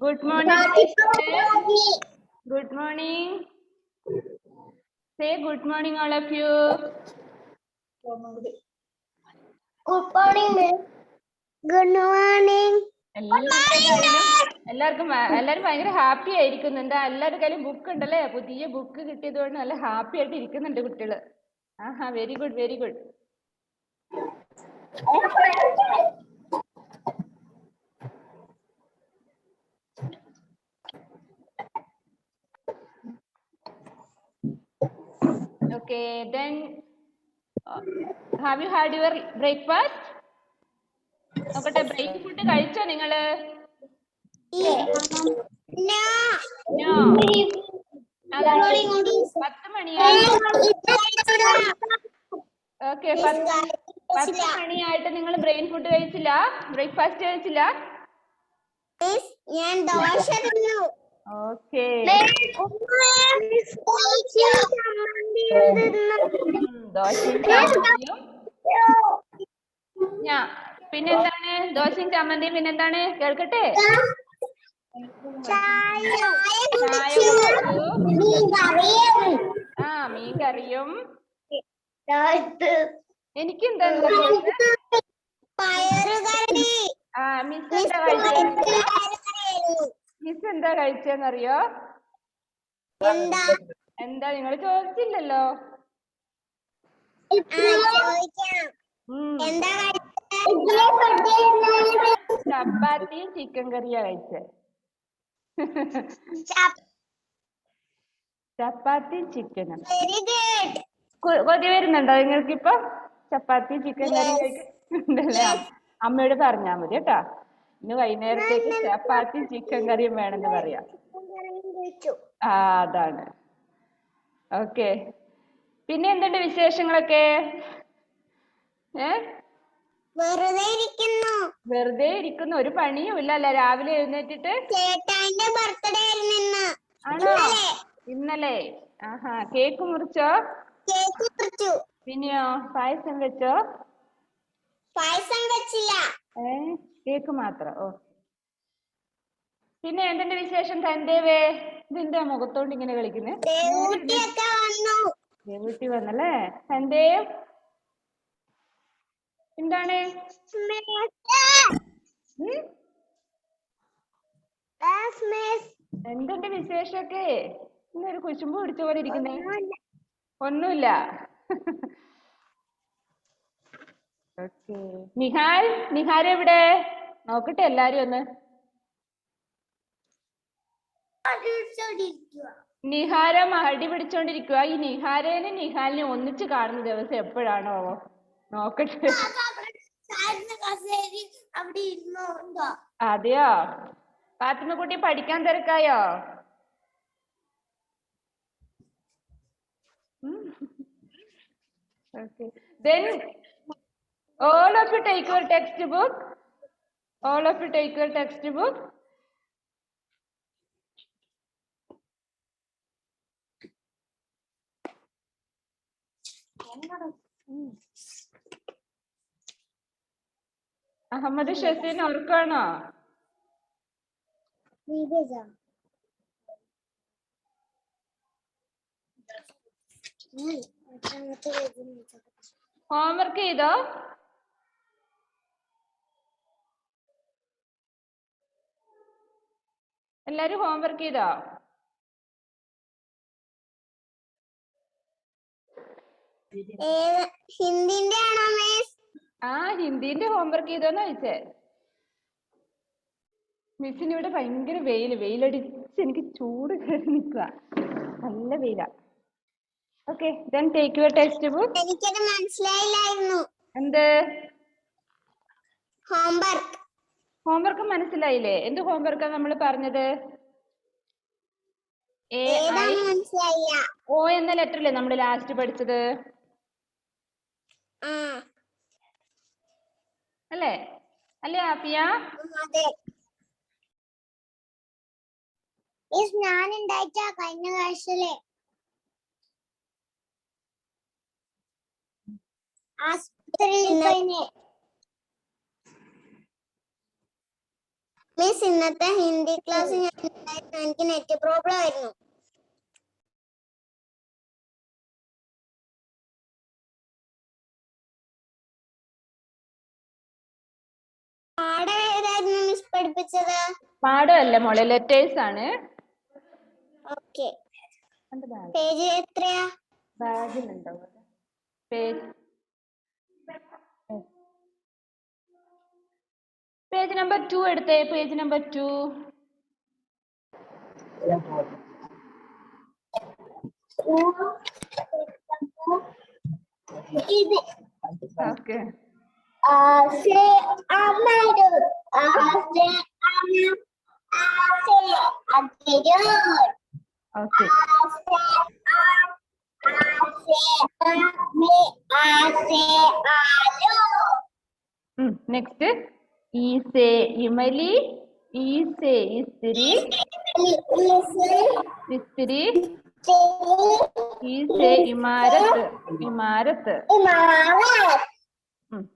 Good morning. Good morning. Say good morning, all of you. Good morning, miss. Good morning. എല്ലാവർക്കും ഭയങ്കര happy ആയിരിക്കുന്നു. എന്താ എല്ലാവരുടെ കയ്യിലും ബുക്ക് ഉണ്ടല്ലേ? പുതിയ ബുക്ക് കിട്ടിയത് കൊണ്ട് നല്ല ഹാപ്പി ആയിട്ട് ഇരിക്കുന്നുണ്ട് കുട്ടികള്. ആഹാ, very good, very good. Okay, then have you had your breakfast? നോക്കട്ടെ, ബ്രേക്ക് ഫുഡ് കഴിച്ചോ നിങ്ങള്? No. 10 മണിയായി. ഓക്കെ, 10 മണിയായിട്ട് നിങ്ങൾ ബ്രെയിൻ ഫുഡ് കഴിച്ചില്ല? ബ്രേക്ക്ഫാസ്റ്റ് കഴിച്ചില്ല? ഞാൻ ദോശ തിന്നു. ഓക്കെ, ദോശയും ചമ്മന്തിയും. പിന്നെന്താണ്? ദോശയും ചമ്മന്തിയും പിന്നെന്താണ്? കേൾക്കട്ടെ. ആ, മീൻ കറിയും. എനിക്കെന്താ മിസ് എന്താ കഴിച്ചത്? മിസ് എന്താ കഴിച്ചെന്നറിയോ? എന്താ നിങ്ങൾ ചോദിച്ചില്ലല്ലോ? ചപ്പാത്തിയും ചിക്കൻ കറിയാ കഴിച്ചേ. ചപ്പാത്തിയും ചിക്കനും. കൊതി വരുന്നുണ്ടോ നിങ്ങൾക്കിപ്പോ? ചപ്പാത്തി ചിക്കൻ കറി കഴിക്കുന്നുണ്ടല്ലേ? അമ്മയോട് പറഞ്ഞാ മതി കേട്ടാ. ഇന്ന് വൈകുന്നേരത്തേക്ക് ചപ്പാത്തിയും ചിക്കൻ കറിയും വേണമെന്ന് പറയാം. ആ, അതാണ്. ഓക്കെ, പിന്നെ എന്തുണ്ട് വിശേഷങ്ങളൊക്കെ? വെറുതെ ഇരിക്കുന്നു, ഒരു പണിയും ഇല്ല അല്ലേ? രാവിലെ എഴുന്നേറ്റിട്ട്. ആണോ? ഇന്നലെ. ആഹാ, കേക്ക് മുറിച്ചോ? പിന്നെയോ, പായസം വെച്ചോ? പായസം വെച്ചില്ല. കേക്ക് മാത്രം. ഓ, പിന്നെ എന്തിന്റെ വിശേഷം സന്ദേവേ? ഇതിന്റെ മുഖത്തോണ്ട് ഇങ്ങനെ കളിക്കുന്നേ? ദേവൂട്ടി വന്നല്ലേ? സന്ദേവ് എന്താണ്? എന്തുണ്ട് വിശേഷമൊക്കെ? ഇന്നൊരു കുശുമ്പ് പിടിച്ച പോലെ ഇരിക്കുന്നേ. ഒന്നുമില്ല. ഓക്കെ, നിഹാൽ എവിടെ? നോക്കട്ടെ എല്ലാരും ഒന്ന്. നിഹാര മടി പിടിച്ചോണ്ടിരിക്കുക. ഈ നിഹാരേനും നിഹാലിനെ ഒന്നിച്ച് കാണുന്ന ദിവസം എപ്പോഴാണോ? നോക്കട്ടെ. അതെയോ? ഫാത്തിമക്കുട്ടി പഠിക്കാൻ തിരക്കായോ? Okay, then all of you take your textbook. All of you take your textbook. Ahammed Shazeen ഓർക്കാണോ? ഹോംവർക്ക് ചെയ്തോ? എല്ലാരും ഹോംവർക്ക് ചെയ്തോ? ഹിന്ദിന്റെ ആണോ മിസ്? ആ, ഹിന്ദിന്റെ ഹോംവർക്ക് ചെയ്തോന്ന് ചോദിച്ചേ. മിസ്സിന് ഇവിടെ ഭയങ്കര വെയിലടിച്ച് എനിക്ക് ചൂട് കയറി നിൽക്കുക. നല്ല വെയിലാ. Okay, then take your textbook. എനിക്കത് മനസ്സിലായില്ലായിരുന്നു. എന്ത് ഹോംവർക്ക്? ഹോംവർക്ക് മനസ്സിലായില്ലേ? എന്ത് ഹോംവർക്കാ നമ്മൾ പറഞ്ഞത്? ഓ എന്ന ലെറ്റർ അല്ലേ നമ്മൾ ലാസ്റ്റ് പഠിച്ചത്? അല്ലേ? അല്ലേ ആഫിയ? ഞാൻ ഉണ്ടായിട്ട കഴിഞ്ഞ ക്ലാസ്സിലെ ആസ്പത്രിയിൽ മിസ് ഇന്നത്തെ ഹിന്ദി ക്ലാസ് എനിക്ക് നെറ്റ് പ്രോബ്ലം ആയിരുന്നു. പാഠം ഏതായിരുന്നു മിസ് പഠിപ്പിച്ചത്? പാഠമല്ല മോളെ, ലെറ്റേഴ്സ് ആണ്. ഓക്കെ. പേജ് എത്രയാ? ബാഗിലുണ്ടോ പേജ്? പേജ് നമ്പർ 2 എടുത്തേ. Page number 2. ഇത് ഓക്കെ. ആസെ അമരു ആസെ അമരു ആസെ അമരു ഓക്കെ. നെക്സ്റ്റ് ഈസെ ഇമലി, ഈസെ ഇസ്തിരി, ഇസ്തിരി, ഈസെ ഇമാരത്ത്, ഇമാരത്ത്.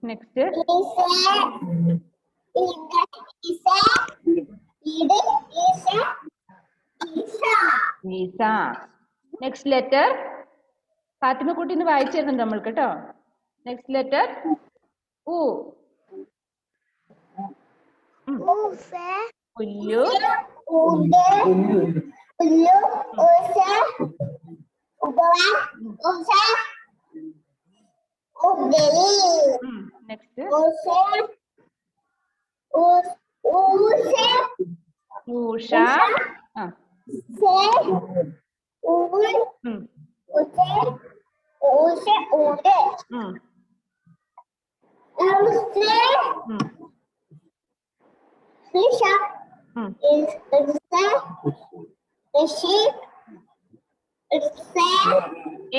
നെക്സ്റ്റ് ഈസ. നെക്സ്റ്റ് ലെറ്റർ ഫാത്തിമ കുട്ടി ഇന്ന് വായിച്ചിരുന്നുണ്ട് നമ്മൾക്ക് കേട്ടോ. നെക്സ്റ്റ് ലെറ്റർ ഉ. പുല്ലു, നെക്സ്റ്റ് ഊഷ.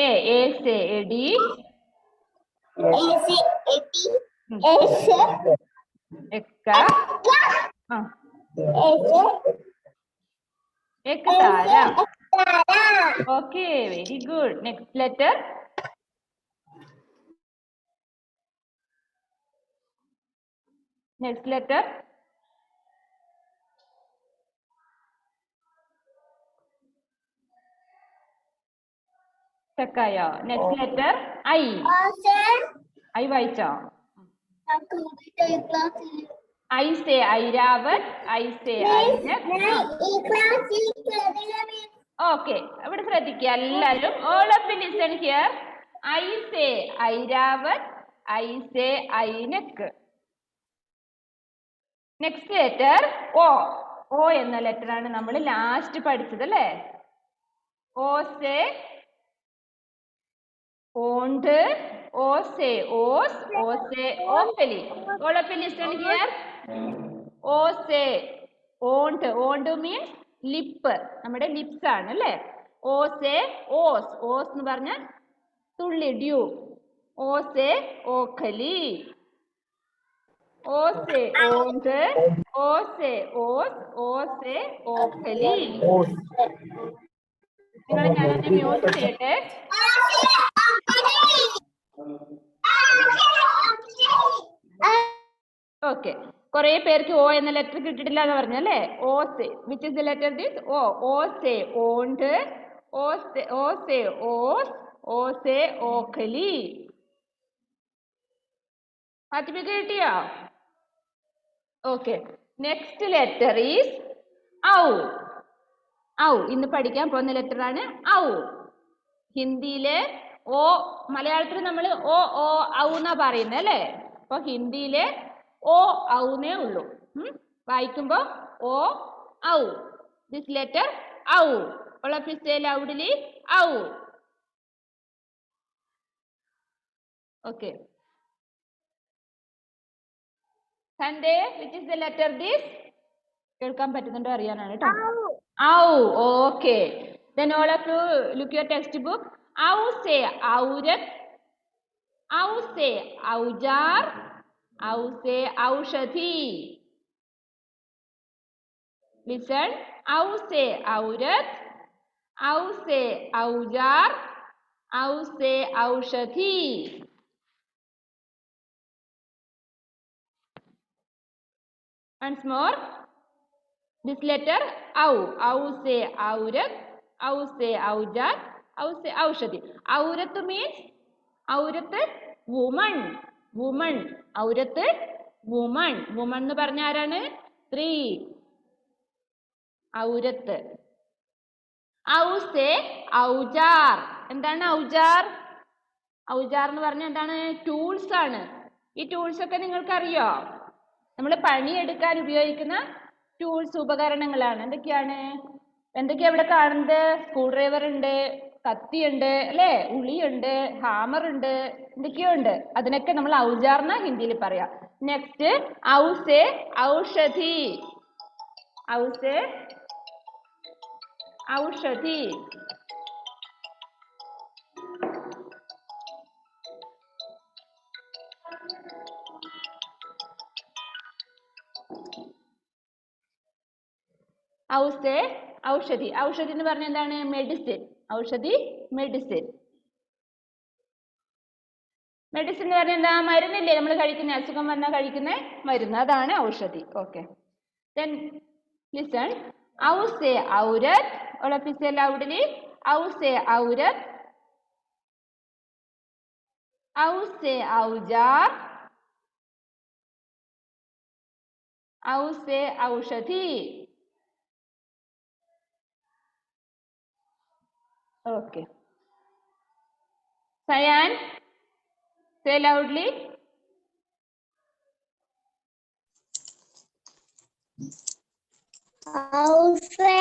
എ എടി, എക്ക, എക്കതാര. Okay, very good. Next letter next letter ചെക്കായോ? നെക്സ്റ്റ് ലെറ്റർ ഐ. ഐ വായിച്ചോ? ഐസെ ഐരാവത്, ഐസെ ഐനക്. ഓക്കെ, അവിടെ ശ്രദ്ധിക്കുക എല്ലാവരും. All of you listen here. ഐസെ ഐരാവത്, ഐസെ ഐനക്. നെക്സ്റ്റ് ലെറ്റർ ഓ. ഓ എന്ന ലെറ്റർ ആണ് നമ്മൾ ലാസ്റ്റ് പഠിച്ചത് അല്ലേ? ഓസെ ഓണ്ട്, ഓസെ ഓസ്, ഓസെ ഓക്കലി. All of you listen here. ഓസെ ഓണ്ട്. ഓണ്ട് മീൻസ് ലിപ്പ്, നമ്മുടെ ലിപ്സ് ആണ് അല്ലേ? ഓസെ ഓസ്. ഓസ് എന്ന് പറഞ്ഞ തുള്ളി, ഡ്യൂ. ഓസെ ഓക്കലി. ഓസെ ഓണ്ട്, ഓസെ ഓസ്, ഓസെ ഓക്കലി. നിങ്ങളെ ഞാനൊന്ന് മ്യൂട്ട് ചെയ്യട്ടെ. ഓക്കെ, കുറെ പേർക്ക് ഓ എന്ന ലെറ്റർ കിട്ടിയിട്ടില്ല എന്ന് പറഞ്ഞല്ലേ? ഓസെ, which is the letter this? ഓ. ഓസെ ഓണ്ട്, ഓസെ ഓസെ ഓസ്, ഓസെ ഓക്കലി. ഫാത്തിമയ്ക്ക് കിട്ടിയോ? ഓക്കെ, നെക്സ്റ്റ് ലെറ്റർ ഈസ് ഔ. ഔ ഇന്ന് പഠിക്കാൻ പോകുന്ന ലെറ്റർ ആണ് ഔ. ഹിന്ദിയിലെ ഓ, മലയാളത്തിൽ നമ്മൾ ഓ ഓ ഔ എന്നാ പറയുന്നത് അല്ലേ? അപ്പൊ ഹിന്ദിയിലെ ഓ ഔന്നേ ഉള്ളൂ. വായിക്കുമ്പോ ഓ ഔ. ദിസ് ലെറ്റർ ഔ. All of you say loudly ഔ. Okay. Sunday, which is the letter this? കേൾക്കാൻ പറ്റുന്നുണ്ടോ അറിയാനാണ് കേട്ടോ. ഔ. Okay, then all of you look your textbook. ഔ സേ ഔരത്, ഔ സേ ഔജാർ, ഔ സേ ഔഷധി. Listen. ഔ സേ ഔരത്, ഔ സേ ഔജാർ, ഔ say Aushadhi. Once more. This letter au. Au se aurat. Au se aujar. Au se aushadi. Aurat means aurat woman. Woman. Aurat woman. Woman എന്ന് പറഞ്ഞ ആരാണ്? സ്ത്രീ. ഔരത്ത്. ഔസെ ഔജാർ. എന്താണ് ഔജാർ? ഔജാർ എന്ന് പറഞ്ഞാൽ എന്താണ്? ടൂൾസ് ആണ്. ഈ ടൂൾസ് ഒക്കെ നിങ്ങൾക്ക് അറിയോ? നമ്മൾ പണിയെടുക്കാൻ ഉപയോഗിക്കുന്ന ടൂൾസ്, ഉപകരണങ്ങളാണ്. എന്തൊക്കെയാ ഇവിടെ കാണുന്നത്? സ്ക്രൂ ഡ്രൈവർ ഉണ്ട്, കത്തിയുണ്ട് അല്ലേ, ഉളിയുണ്ട്, ഹാമർ ഉണ്ട്, എന്തൊക്കെയോ ഉണ്ട്. അതിനൊക്കെ നമ്മൾ ഔജാർ എന്നാ ഹിന്ദിയിൽ പറയാം. നെക്സ്റ്റ് ഔസെ ഔഷധി. ഔസെ ഔഷധി. ഔസെ ഔഷധി. ഔഷധി എന്ന് പറഞ്ഞാൽ എന്താണ്? മെഡിസിൻ. ഔഷധി മെഡിസിൻ. മെഡിസിൻ എന്ന് പറഞ്ഞാൽ എന്താ? മരുന്നില്ലേ നമ്മൾ കഴിക്കുന്ന, അസുഖം വന്നാൽ കഴിക്കുന്ന മരുന്ന്, അതാണ് ഔഷധി. ഓക്കെ. Then listen. ഔസെ ഔരത്. All of you say loudly. ഔസെ ഔരത്. ഔസെ ഔജാർ. ഔസെ ഔഷധി. Okay. Sayan, say loudly. ഔസെ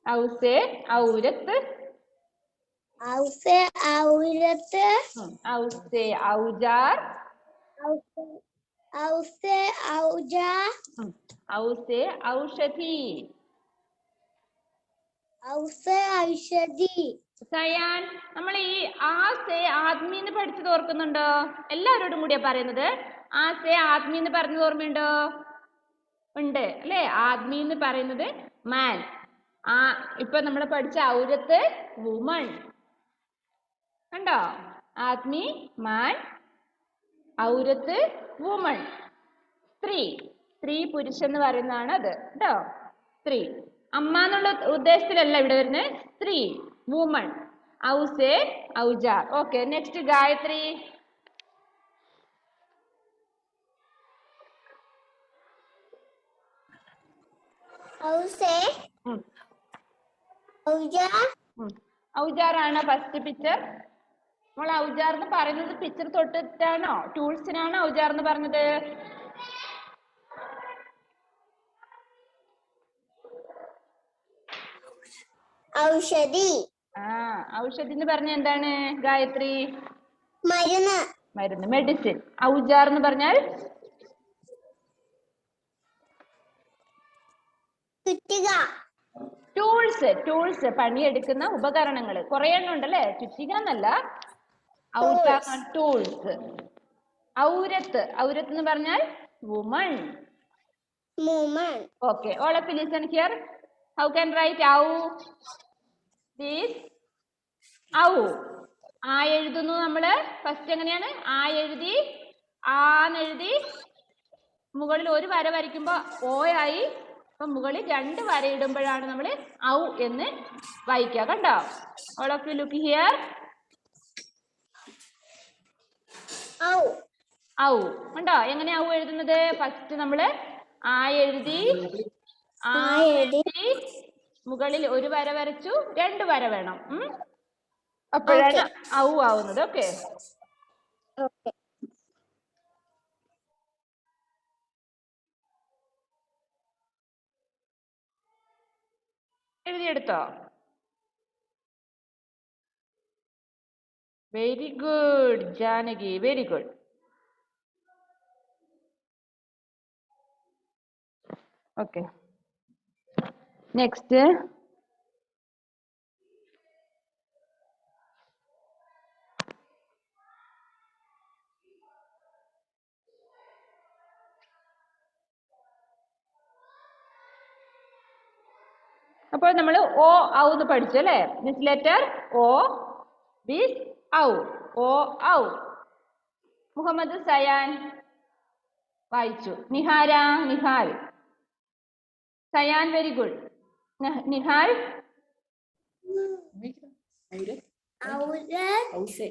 ഔസെ ഔരത്ത്. ഔസെ ഔരത്ത്. ഔസെ ഔജാർ. ഔസെ ഔജാർ. ഔസെ ഔഷധി. ഔസെ ഔഷധി. സയാൻ, നമ്മൾ ഈ ആസെ ആദ്മി എന്ന് പഠിച്ചത് ഓർക്കുന്നുണ്ടോ? എല്ലാവരോടും കൂടിയാ പറയുന്നത്. ആസെ ആദ്മി എന്ന് പറഞ്ഞത് ഓർമ്മയുണ്ടോ? ഉണ്ട് അല്ലേ? ആദ്മി എന്ന് പറയുന്നത് മാൻ. ഇപ്പൊ നമ്മൾ പഠിച്ച ഔരത്ത് വുമൺ. കണ്ടോ? ആദ്മി മാൻ, ഔരത്ത് വുമൺ സ്ത്രീ. സ്ത്രീ പുരുഷൻ എന്ന് പറയുന്നതാണ് അത് കേട്ടോ. സ്ത്രീ. അമ്മ എന്നുള്ള ഉദ്ദേശത്തിലല്ല ഇവിടെ വരുന്നത്. സ്ത്രീ, woman. Ouse ഔജാർ. Okay. Next Gayathri. Ouse ഔജാർ. ഔജാർ ആണോ ഫസ്റ്റ് പിക്ചർ? നമ്മൾ ഔജാർ എന്ന് പറയുന്നത് പിക്ചർ തൊട്ടിട്ടാണോ, ടൂൾസിനാണോ ഔജാർ എന്ന് പറഞ്ഞത്? ഔഷധി. ഔഷധി എന്ന് പറഞ്ഞ എന്താണ് ഗായത്രി? മരുന്ന്. മരുന്ന്, മെഡിസിൻ. ഔജാർ എന്ന് പറഞ്ഞാൽ ചുറ്റിക. ടൂൾസ്. ടൂൾസ്, പണിയെടുക്കുന്ന ഉപകരണങ്ങൾ. കുറെ എണ്ണം ഉണ്ടല്ലേ, ചുറ്റിക എന്നല്ല. ഔജാർ ടൂൾസ്. ഔരത്ത്. ഔരത്ത് എന്ന് പറഞ്ഞാൽ woman. Okay, all of you listen here. How can write au? This au. ആ എഴുതുന്നു നമ്മള്. ഫസ്റ്റ് എങ്ങനെയാണ്? ആ എഴുതി, ആന്നെഴുതി, മുകളിൽ ഒരു വര വരയ്ക്കുമ്പോ ഓ ആയി. അപ്പൊ മുകളിൽ രണ്ട് വര ഇടുമ്പോഴാണ് നമ്മൾ ഔ എന്ന് വായിക്കുക. കണ്ടോ? All of you look here. ഔ. ഔ. കണ്ടോ എങ്ങനെ ഔ എഴുതുന്നത്? ഫസ്റ്റ് നമ്മള് ആ എഴുതി, മുകളിൽ ഒരു വര വരച്ചു, രണ്ട് വര വേണം. അപ്പോഴാണ് ഔ ആവുന്നത്. ഓക്കെ. എഴുതിയെടുത്തോ? Very good Janaki, very good. Okay. Next അപ്പോൾ നമ്മൾ ഓ ഔ എന്ന് പഠിച്ചു അല്ലേ? ദിസ് ലെറ്റർ ഓ, ദിസ് ഔ. ഓ ഔ. മുഹമ്മദ് സയാൻ വായിച്ചു. നിഹാര, നിഹാൽ. Sayan very good. നിഹാൽ ഔരത് ഔസേ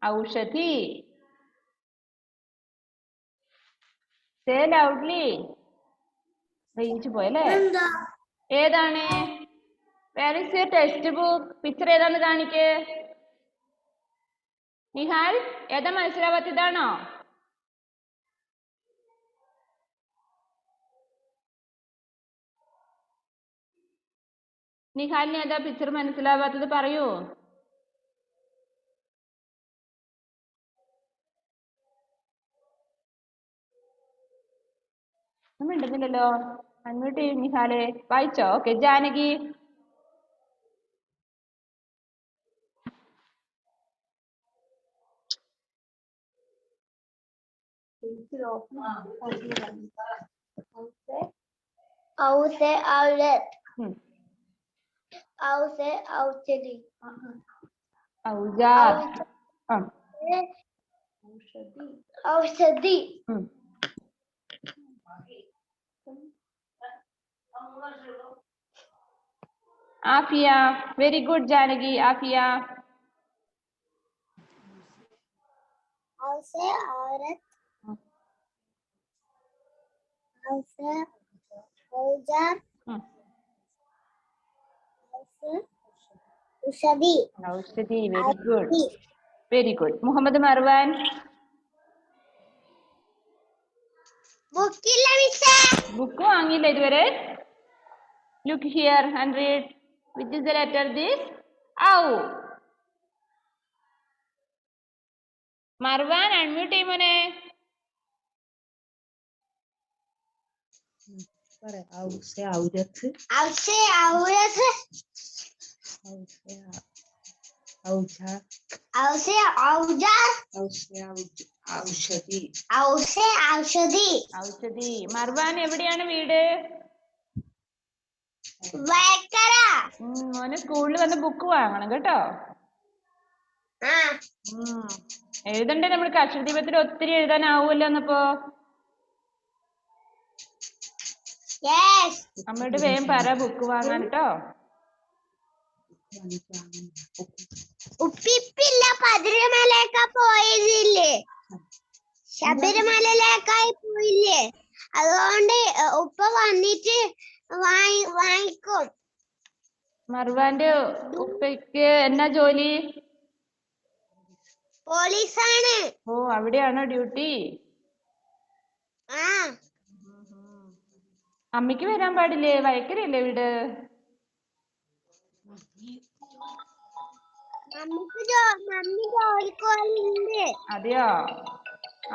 ഔഷധി. Say loudly. റേഞ്ച് പോയല്ലേ? ഏതാണ്? Where is your textbook? Picture ഏതാന്ന് കാണിക്ക്. നിഹാൽ ഏതാ മനസ്സിലാവാത്തതാണോ? നിഹാലിന് ഏതാ പിക്ചർ മനസ്സിലാവാത്തത് പറയൂ. മിണ്ടുന്നില്ലല്ലോ. അൺമ്യൂട്ട് ചെയ്യും നിഹാലെ. വായിച്ചോ? ഓക്കെ. ജാനകി. ഔജാർ. ഔഷധി. ആഫിയ. Very good Janaki. ആഫിയ. ഔസേ ഔരത്. ഔസേ ഔജാർ. ഔസേ ഔഷധി. ഔഷധി. Very good. Very good. Muhammad Marwan. ബുക്കില്ല മിസ്സേ. ബുക്ക് വാങ്ങിയില്ല ഇതുവരെ? Look here and read. Which is the letter this? ഔ. മർവാൻ അൺമ്യൂട്ട് ചെയ്യും മോനെ. ഔസേ ഔരത്ത്. ഔസേ ഔരത്. ഔജാർ. ഔസേ ഔജാർ. ഔഷധി. ഔസേ ഔഷധി. ഔഷധി. മർവാൻ എവിടെയാണ് വീട്? വയക്കര. മോന് സ്കൂളിൽ വന്ന് ബുക്ക് വാങ്ങണം കേട്ടോ. എഴുതണ്ടേ? നമ്മൾക്ക് അക്ഷരദീപത്തിൽ ഒത്തിരി എഴുതാനാവൂല്ലോ എന്നപ്പോ. അമ്മയോട് വേഗം പറ ബുക്ക് വാങ്ങാൻ കേട്ടോ. ഉപ്പിപ്പില്ല പതിരമലയൊക്കെ പോയതില്ലേ? ശബരിമലയിലേക്കായി പോയില്ലേ? അതുകൊണ്ട് ഉപ്പ വന്നിട്ട് വാങ്ങിക്കും. മർവാന്റെ ഉപ്പയ്ക്ക് എന്നാ ജോലി? പോലീസാണ്. ഓ, അവിടെയാണോ ഡ്യൂട്ടി? അമ്മയ്ക്ക് വരാൻ പാടില്ലേ? വയക്കരയല്ലേ വീട്? മമ്മി ജോലിക്ക് പോയിട്ടുണ്ട്. അതെയോ?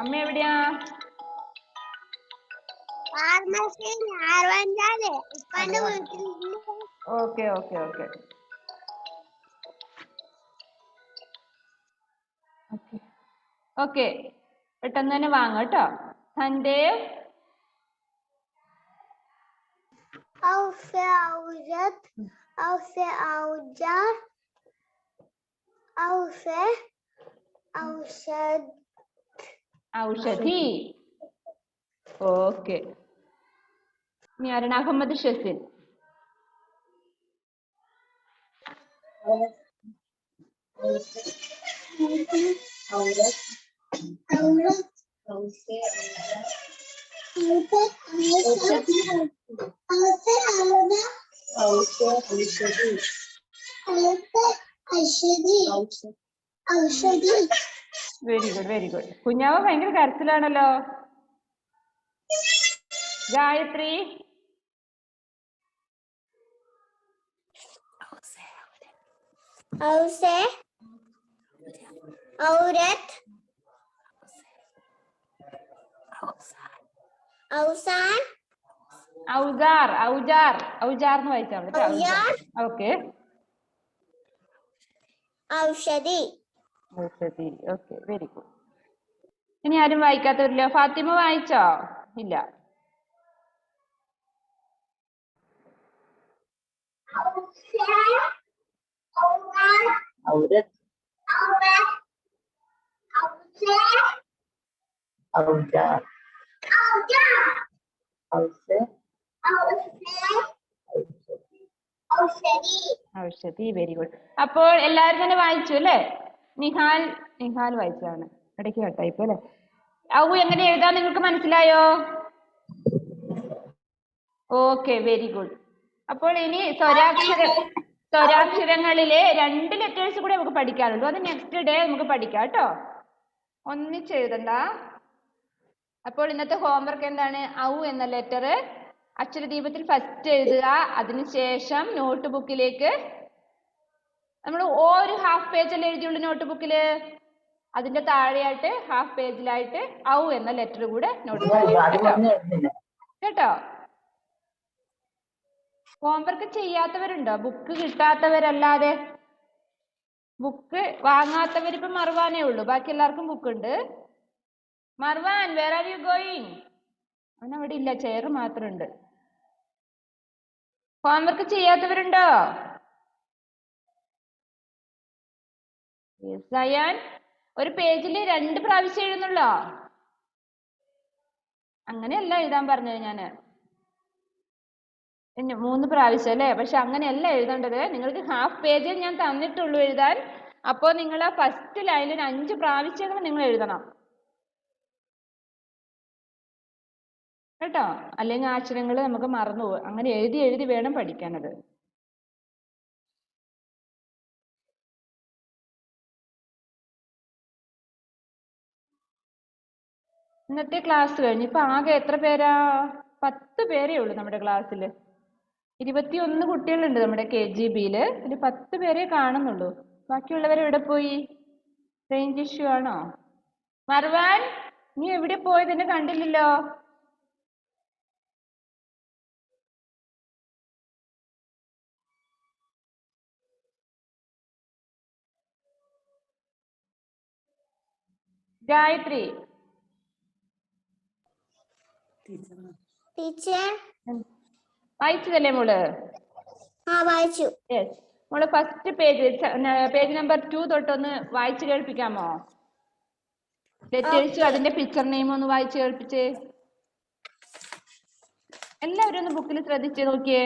അമ്മ എവിടെയാ? ഫാർമസി ഞായറാഴ്ച ഉപ്പാന്റെ വീട്ടിലുണ്ട്. Okay okay okay okay okay. പെട്ടെന്ന് തന്നെ വാങ്ങ കേട്ടോ. സന്ദേവ്. ഔസേ ഔരത്. ഔസേ ഔജാർ. ഔസേ ഔഷധ്. ഔഷധി. ഓക്കെ. ഇനി ആരാണ്? Ahammed Shazin. Very good very good. കുഞ്ഞാവ ഭയങ്കര കരച്ചിലാണല്ലോ. ഗായത്രി. ഔസേ ഔരത്. ഔസാൻ. ഔജാർ ഔജാർ ഔജാർ എന്ന് വായിച്ചാൽ മതി. ഔജാർ. ഓക്കെ. ഔഷധി. ഔഷധി. Okay very good. ഇനി ആരും വായിക്കാത്തവരില്ല? ഫാത്തിമ വായിച്ചോ? ഇല്ല. औरत औजार औसे ഔഷധി, വെരി ഗുഡ്. അപ്പോൾ എല്ലാവരും തന്നെ വായിച്ചു അല്ലേ? നിഹാൽ വായിച്ചതാണ്. ഇടയ്ക്ക് കട്ടായിപ്പോ അല്ലേ? ഔ എങ്ങനെ എഴുതാൻ നിങ്ങൾക്ക് മനസ്സിലായോ? Okay, very good. അപ്പോൾ ഇനി സ്വരാക്ഷരങ്ങളിലെ 2 ലെറ്റേഴ്സ് കൂടെ നമുക്ക് പഠിക്കാനുള്ളൂ. അത് നെക്സ്റ്റ് ഡേ നമുക്ക് പഠിക്കാം കേട്ടോ. ഒന്നിച്ച് എഴുതണ്ട. അപ്പോൾ ഇന്നത്തെ ഹോംവർക്ക് എന്താണ്? ഔ എന്ന ലെറ്റർ അക്ഷരദീപത്തിൽ ഫസ്റ്റ് എഴുതുക. അതിനുശേഷം നോട്ട് ബുക്കിലേക്ക് നമ്മൾ ഒരു ഹാഫ് പേജല്ലേ എഴുതിയുള്ളൂ നോട്ട് ബുക്കില്. അതിന്റെ താഴെയായിട്ട് ഹാഫ് പേജിലായിട്ട് ഔ എന്ന ലെറ്റർ കൂടെ നോട്ട് ബുക്കിൽ കേട്ടോ. ഹോംവർക്ക് ചെയ്യാത്തവരുണ്ടോ? ബുക്ക് കിട്ടാത്തവരല്ലാതെ. ബുക്ക് വാങ്ങാത്തവരിപ്പം മർവാനേ ഉള്ളൂ. ബാക്കി എല്ലാവർക്കും ബുക്ക് ഉണ്ട്. Marwan, where are you going? അവൻ അവിടെ ഇല്ല, ചെയർ മാത്രമുണ്ട്. ഹോംവർക്ക് ചെയ്യാത്തവരുണ്ടോ? സയാൻ, ഒരു പേജിൽ 2 പ്രാവശ്യം എഴുതുന്നുള്ളോ? അങ്ങനെയല്ല എഴുതാൻ പറഞ്ഞത് ഞാന്. 3 പ്രാവശ്യം അല്ലേ? പക്ഷെ അങ്ങനെയല്ല എഴുതേണ്ടത്. നിങ്ങൾക്ക് ഹാഫ് പേജ് ഞാൻ തന്നിട്ടുള്ളൂ എഴുതാൻ. അപ്പോൾ നിങ്ങൾ ആ ഫസ്റ്റ് ലൈനിൽ 5 പ്രാവശ്യങ്ങൾ നിങ്ങൾ എഴുതണം കേട്ടോ. അല്ലെങ്കിൽ അക്ഷരങ്ങൾ നമുക്ക് മറന്നുപോകും. അങ്ങനെ എഴുതി എഴുതി വേണം പഠിക്കാനത്. ഇന്നത്തെ ക്ലാസ് കഴിഞ്ഞു. ഇപ്പൊ ആകെ എത്ര പേരാ? 10 പേരേ ഉള്ളൂ നമ്മുടെ ക്ലാസ്സിൽ. 21 കുട്ടികളുണ്ട് നമ്മുടെ KGBയില്. ഒരു 10 പേരെ കാണുന്നുള്ളൂ. ബാക്കിയുള്ളവർ എവിടെ പോയി? റേഞ്ച് ഇഷ്യൂ ആണോ? മർവാൻ, നീ എവിടെ പോയത്? എന്നെ കണ്ടില്ലല്ലോ. ഗായത്രി, ടീച്ചർ വായിച്ചതല്ലേ മോള്? വായിച്ചു. യെസ് മോള്, ഫസ്റ്റ് പേജ് നമ്പർ 2 തൊട്ടൊന്ന് വായിച്ചു കേൾപ്പിക്കാമോ? ലെറ്റേഴ്സും അതിന്റെ പിക്ചർ നെയിമും ഒന്ന് വായിച്ചു കേൾപ്പിച്ചേ. എല്ലാവരും ഒന്ന് ബുക്കിൽ ശ്രദ്ധിച്ച് നോക്കിയേ.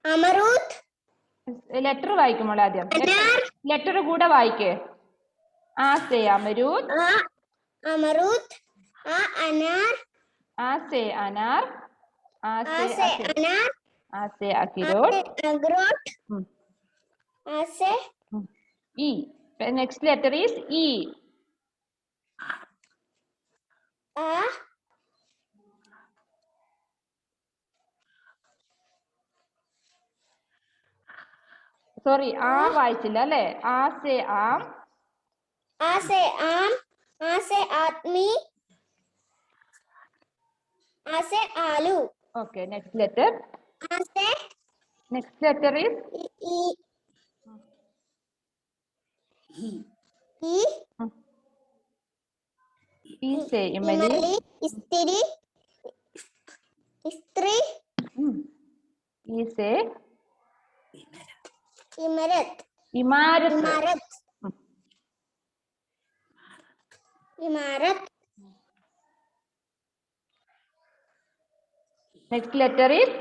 അമറൂത്ത്. ലെറ്റർ വായിക്കും മോളെ. ആദ്യം ലെറ്റർ കൂടെ വായിക്കേ. ആസെ അമരൂത്ത്. അമറൂത്ത്. അനാർ. ആസെ അനാർ. ആസെ അനാർ. ആസെ അക്കിരോട്ട്. അഗ്രോട്ട്. ആസെ ഇ. നെക്സ്റ്റ് ലെറ്റർ ഈസ് ഇ. സോറി, വായിച്ചില്ല അല്ലേ? ആസെ ആം. ആസെ ആം. ആസെ ആത്മി. ആസെ ആലു. Okay, next letter. ആസെ. നെക്സ്റ്റ് ലെറ്റർ ഈസ് ഇ. ഈസെ ഇമലി. ഇസ്തിരി. ഇസ്ത്രി. ഈസെ ഇമരത്ത്. ഇമാരത്ത്. ഇമാരത്ത്. ഇമാരത്ത്. നെക്സ്റ്റ് ലെറ്റർ ഈസ്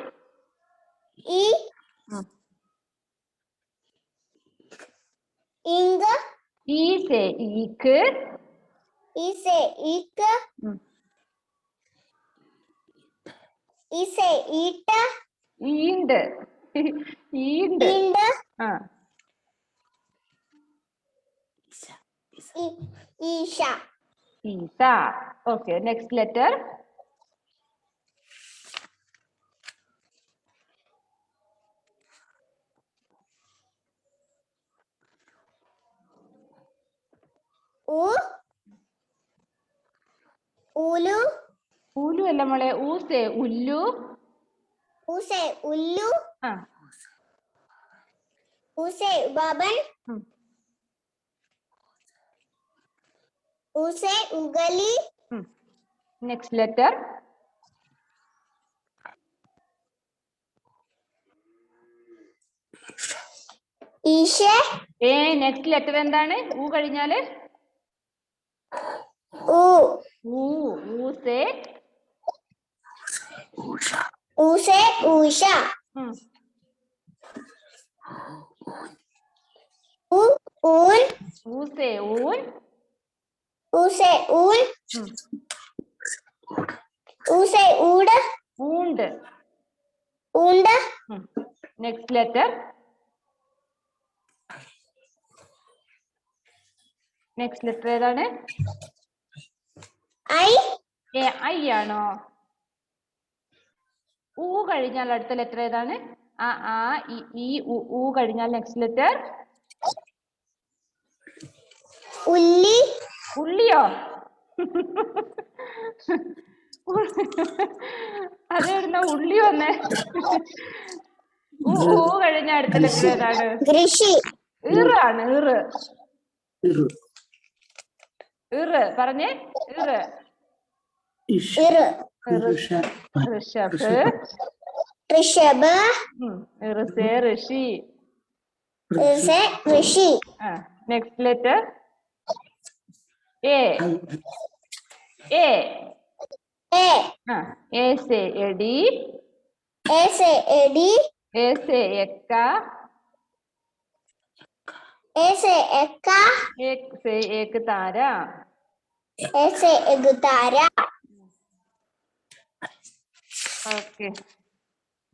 ഇ. ഇങ്ക്. ഈസെ ഈക്ക്. ഈസെ ഈക്ക്. ഈസെ ഈട്ട്. ഈണ്ട്. ഈണ്ട്. ഈണ്ട്. ഈശ. ഈസ. Okay, next letter. ഊലു. ഊലു അല്ല മോളെ, ഊസെ ഉല്ലു. ഊസെ ഉല്ലു. ഊസെ ഉബാബൻ. ഊസെ ഉഗലി. Next letter. ഈശെ. നെക്സ്റ്റ് ലെറ്റർ എന്താണ്? ഊ കഴിഞ്ഞാല് ഊ. ഊസേ. ഊസെ ഊഷ. ഊൻ. ഊസേ ഊൻ. ഊസെ ഊൻ. ഊസെ ഊട്. ഊണ്ട്. ഊണ്ട്. Next letter. നെക്സ്റ്റ് ലെറ്റർ ഏതാണ്? ഐ. ഐ ആണോ? ഊ കഴിഞ്ഞാൽ അടുത്ത ലെറ്റർ ഏതാണ്? ആ ഈ ഊ കഴിഞ്ഞാൽ നെക്സ്റ്റ് ലെറ്റർ ഉല്ലി. ഉള്ളിയോ? അതെവിടുന്ന ഉള്ളി വന്നേ? ഊ കഴിഞ്ഞ അടുത്ത ലെറ്റർ ഏതാണ്? കൃഷി. ഈറാണ്. ഈറ് പറഞ്ഞേ. ഈറ്. ഋഷഭ്. ഋഷഭ്. ഋസേ ഋഷി. ഋഷി. Next letter. ഏസേ എടി. ഏസെ എടി. ഏസേ എക്ക. ഏസെ എക്ക. ഏസേ ഏക് താര. ഏസെ എഗ് താര. ഓക്കെ.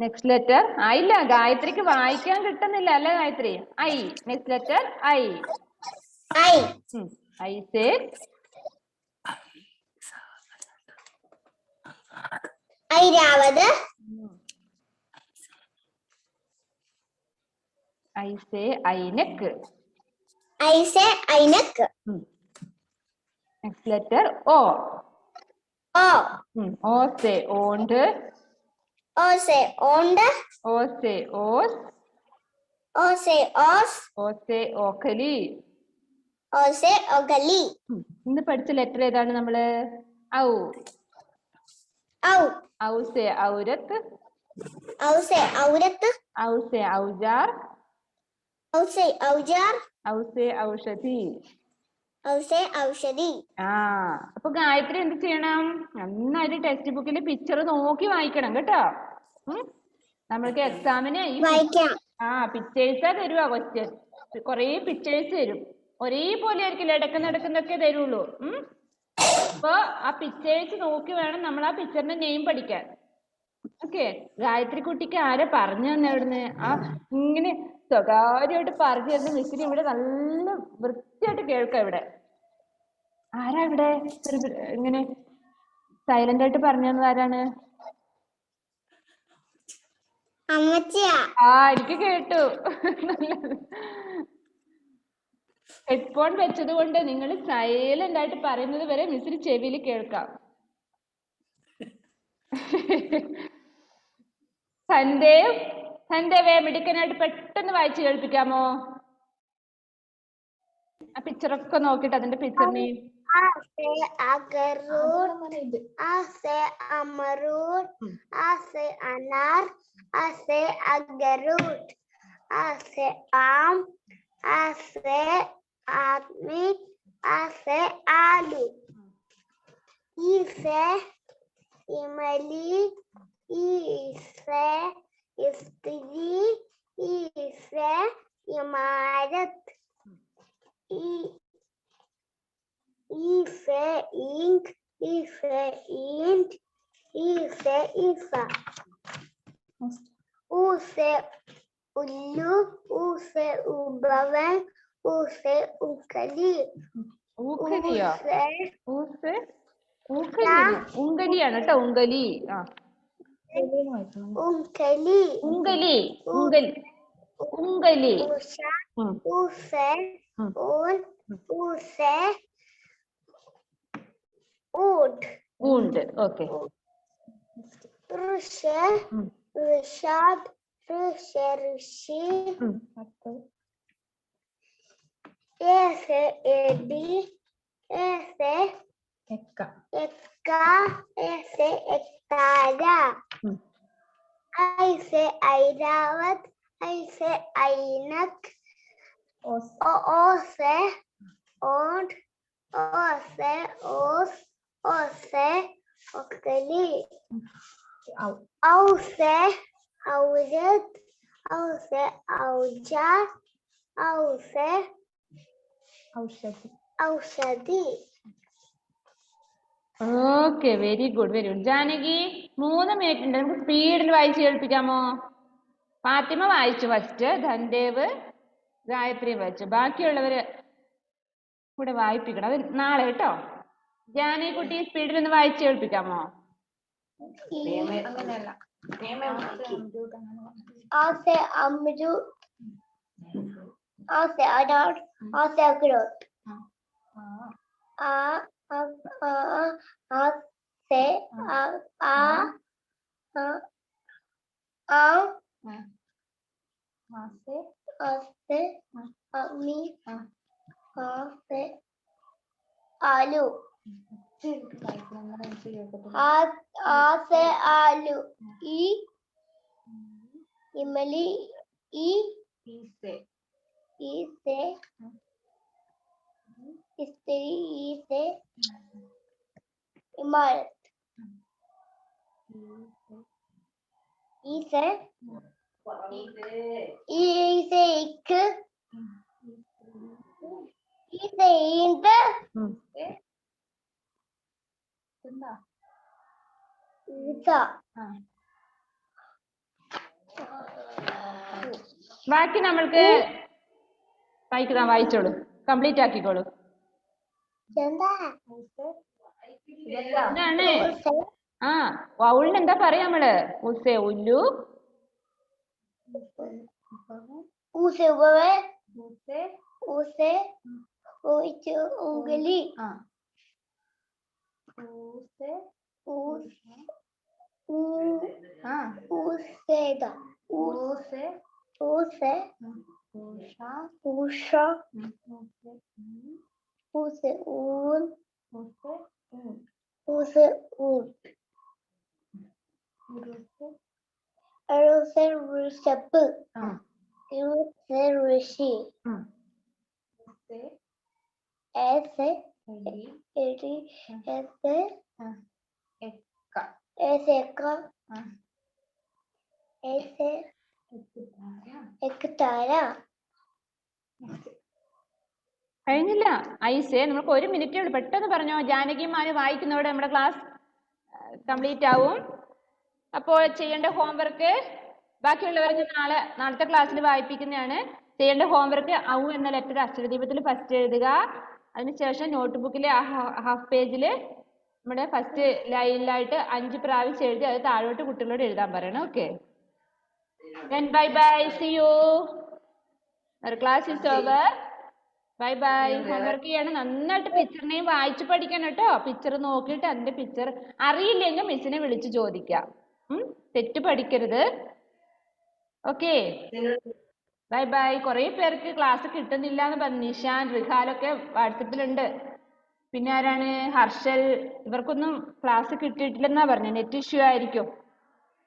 Next letter. ഇല്ല, ഗായത്രിക്ക് വായിക്കാൻ കിട്ടുന്നില്ല അല്ലേ ഗായത്രി? ഐ. നെക്സ്റ്റ് ലെറ്റർ ഐ. ഐ. ഐസേ. ഐരാവത്. ഐസേ ഐനക്ക്. ഐസെ ഐനക്ക്. നെക്സ്റ്റ് ലെറ്റർ ഓ. ഓസേ ഓണ്ട്. ഓസെ ഓണ്ട്. ഓസേ ഓസ്. ഓസെ ഓസ്. ഓസേ ഓക്കലി. ഓസെ ഒഗലി. ഇന്ന് പഠിച്ച ലെറ്റർ ഏതാണ് നമ്മള്? ഔ. ഔ. ഔസേ ഔരത്ത്. ഔസെ ഔരത്ത്. ഔസേ ഔജാർ. ഔസെ ഔജാർ. ഔസേ ഔഷധി. ഔസെ ഔഷധി. അപ്പൊ ഗായത്രി എന്ത് ചെയ്യണം? നന്നായിട്ട് ടെക്സ്റ്റ് ബുക്കിൽ പിക്ചർ നോക്കി വായിക്കണം കേട്ടോ. നമ്മൾക്ക് എക്സാമിന് പിക്ചേഴ്സാ തരുവാ ക്വസ്റ്റ്യൻ. കൊറേ പിക്ചേഴ്സ് തരും. ഒരേപോലെ ആയിരിക്കില്ല, ഇടക്കുന്നൊക്കെ തരുള്ളൂ. അപ്പൊ ആ പിക്ചേഴ്സ് നോക്കി വേണം നമ്മൾ ആ പിക്ചറിന്റെ നെയിം പഠിക്കാൻ. ഓക്കെ. ഗായത്രി കുട്ടിക്ക് ആരെ പറഞ്ഞു തന്നെ ഇവിടുന്ന് ഇങ്ങനെ സ്വകാര്യമായിട്ട് പറഞ്ഞു തരുന്ന മിസ്സിന് ഇവിടെ നല്ല വൃത്തിയായിട്ട് കേൾക്കാം. ഇവിടെ ആരാ ഇവിടെ ഇങ്ങനെ സൈലന്റ് ആയിട്ട് പറഞ്ഞു തന്നത്? ആരാണ്? എനിക്ക് കേട്ടു. ഹെഡ്ഫോൺ വെച്ചത് കൊണ്ട് നിങ്ങൾ സൈലന്റ് ആയിട്ട് പറയുന്നത് വരെ മിസ്സിന് ചെവിയിൽ കേൾക്കാം. സന്ദേവ് മിടുക്കനായിട്ട് പെട്ടെന്ന് വായിച്ചു കേൾപ്പിക്കാമോ? ആ പിക്ചറൊക്കെ നോക്കിട്ട് അതിന്റെ പിക്ചറിനെ. ആസെ അഗറൂട്ട്. ആസെ അമറൂട്ട്. ആസെ അനാർ. ആസെ അഗറൂട്ട്. ആസെ ആം. ആസെ ആദमी. आसे आलू. ई से इमली. ई से स्त्री. ई से इमारत. ई से इंक. ई से ईंट. ई से ईसा. ऊ से उल्लू. ऊ से उबवन. ऊ से उकली. ഊക്കലിയോ? ഉങ്കലിയാണ് കേട്ടോ. ഉങ്കലി. उंगली. ഉങ്കലി. ഉങ്കലി. उषा. उसे ऊन. उसे ऊंट. ऊंट. ओके. ऋषि. ऋषाद. ऋषि. ऋषि. S A D S എക്ക. Eka S Ekara ഉം. I say Airawat I say Ainak ഓസ്. O say Od O say Os O say Okali ഔ. Au say Aurat Au say Auja Au say Aushadhi. Aushadi okay, very good, very good. Janaki 3 minute ഉണ്ട്, നമുക്ക് സ്പീഡിൽ വായിച്ച് കേൾപ്പിക്കാമോ? ഫാത്തിമ വായിച്ചു first, ധൻദേവ്, Gayathri വായിച്ചു. ബാക്കിയുള്ളവര് കൂടെ വായിപ്പിക്കണം, അത് നാളെ കേട്ടോ. ജാനകി കുട്ടി സ്പീഡിൽ ഒന്ന് വായിച്ച് കേൾപ്പിക്കാമോ? അങ്ങനെയല്ല. A say Amru A say Adar A say Agrot A say say Ami say Alu say Alu Imali say Istri say Imarat say Ik say Int ഉം. Ita ബാക്കി നമ്മൾക്ക് വായിച്ചോളൂ, കംപ്ലീറ്റ് ആക്കിക്കോളൂ. Chanda എന്താണ്? ആ, വൗളിന് എന്താ പറയാ നമ്മള്? ഉസെ ഉല്ലു, Use Ubave Use Uichu Ungali Useda Use Usha Use Un Use Un Aruse Rishapu Use Rishi ഉം. Ese Eri Ese Eseka Ese Ekatara കഴിഞ്ഞില്ല ഐസേ, നമുക്ക് 1 മിനിറ്റേ ഉള്ളൂ, പെട്ടെന്ന് പറഞ്ഞോ. ജാനകിയും മാനും വായിക്കുന്നതോടെ നമ്മുടെ ക്ലാസ് കംപ്ലീറ്റ് ആവും. അപ്പോൾ ചെയ്യേണ്ട ഹോംവർക്ക് ബാക്കിയുള്ളവർ ഞാൻ നാളത്തെ ക്ലാസ്സിൽ വായിപ്പിക്കുന്നതാണ്. ചെയ്യേണ്ട ഹോംവർക്ക് ഔ എന്ന ലെറ്റർ അക്ഷരദീപത്തിൽ ഫസ്റ്റ് എഴുതുക. അതിനുശേഷം നോട്ട്ബുക്കിലെ ഹാഫ് പേജിൽ നമ്മുടെ ഫസ്റ്റ് ലൈനിലായിട്ട് 5 പ്രാവശ്യം എഴുതി അത് താഴോട്ട് കുട്ടികളോട് എഴുതാൻ പറയണം. Okay, then bye bye, see you, our class is over, bye bye. Homework ചെയ്യണം, നന്നായിട്ട് പിക്ചറിനെയും വായിച്ചു പഠിക്കണം കേട്ടോ. പിക്ചർ നോക്കിയിട്ട് അതിന്റെ പിക്ചർ അറിയില്ലെങ്കിൽ മിസ്സിനെ വിളിച്ച് ചോദിക്കാം. തെറ്റ് പഠിക്കരുത്. Okay, bye bye. കുറെ പേർക്ക് ക്ലാസ് കിട്ടുന്നില്ല എന്ന് പറഞ്ഞു. നിഷാൻ, റിഹാലൊക്കെ വാട്സപ്പിലുണ്ട്. പിന്നെ ആരാണ്? ഹർഷൽ, ഇവർക്കൊന്നും ക്ലാസ് കിട്ടിയിട്ടില്ലെന്നാ പറഞ്ഞു, നെറ്റ് ഇഷ്യൂ ആയിരിക്കും.